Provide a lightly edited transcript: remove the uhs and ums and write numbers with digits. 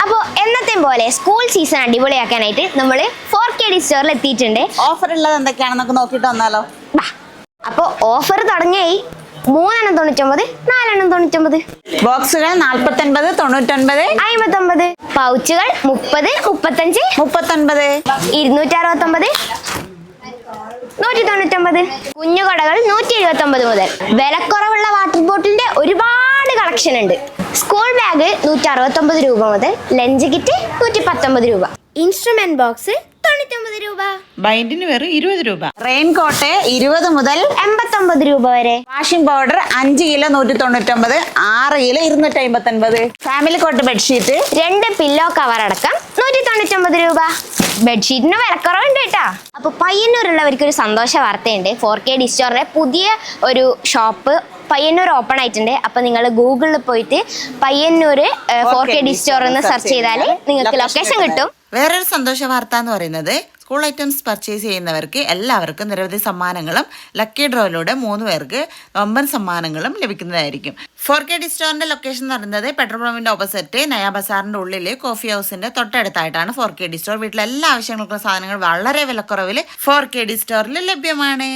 അപ്പോൾ എന്നത്തെയും പോലെ സ്കൂൾ സീസൺ അടിപൊളിയാക്കാനായിട്ട് നമ്മൾ 4KD സ്റ്റോറിൽ എത്തിയിട്ടുണ്ട്. ഓഫർ ഉള്ളത് എന്തൊക്കെയാണെന്നൊക്കെ നോക്കിയിട്ട് വന്നാലോ? അപ്പോൾ ഓഫർ തുടങ്ങിയായി. 3 99, 4 99, ബോക്സുകൾ 49, 99, 59, പൗച്ചുകൾ 30, 35, 39, 269, 199, കുഞ്ഞുകടകൾ 179 മുതൽ. വിലക്കുറവുള്ള വാട്ടർ ബോട്ടിലിന്റെ ഒരുപാട് കളക്ഷൻ ഉണ്ട്. സ്കൂൾ ബാഗ് 169 രൂപ മുതൽ, ലഞ്ച് കിറ്റ് 119 രൂപ, ഇൻസ്ട്രുമെന്റ് ബോക്സ് 99 രൂപ, ബൈൻഡിന് വെറും 20 രൂപ, റെയിൻകോട്ട് 20 മുതൽ 89 രൂപ വരെ, washing powder 5 kilo 199, 6 kilo 259, family cot bedsheet 2 pillow cover അടക്കം 199 രൂപ. ബെഡ്ഷീറ്റിന് വിലക്കുറവുണ്ട് കേട്ടോ. അപ്പോൾ പയ്യന്നൂരുള്ളവർക്ക് ഒരു സന്തോഷ വാർത്തയുണ്ട്. 4KD സ്റ്റോറിന്റെ പുതിയ ഒരു ഷോപ്പ് പയ്യന്നൂർ ഓപ്പൺ ആയിട്ടുണ്ട്. അപ്പോൾ നിങ്ങൾ ഗൂഗിളിൽ പോയിട്ട് പയ്യന്നൂർ 4KD സ്റ്റോർ എന്ന് സെർച്ച് ചെയ്താൽ നിങ്ങൾക്ക് ലൊക്കേഷൻ കിട്ടും. വേറൊരു സന്തോഷ വാർത്ത എന്ന് പറയുന്നത് സ്കൂൾ ഐറ്റംസ് പർച്ചേസ് ചെയ്യുന്നവർക്ക് എല്ലാവർക്കും നിരവധി സമ്മാനങ്ങളും ലക്കി ഡ്രോയിലൂടെ 3 പേർക്ക് വമ്പൻ സമ്മാനങ്ങളും ലഭിക്കുന്നതായിരിക്കും. 4KD സ്റ്റോറിന്റെ ലൊക്കേഷൻ എന്ന് പറയുന്നത് പെട്രോൾ പമ്പിന്റെ ഓപ്പോസിറ്റ് നയാ ബസാറിന്റെ ഉള്ളിൽ കോഫി ഹൗസിന്റെ തൊട്ടടുത്തായിട്ടാണ് 4KD സ്റ്റോർ. വീട്ടിലെ എല്ലാ ആവശ്യങ്ങൾക്കുള്ള സാധനങ്ങൾ വളരെ വിലക്കുറവിൽ 4KD സ്റ്റോറിൽ ലഭ്യമാണ്.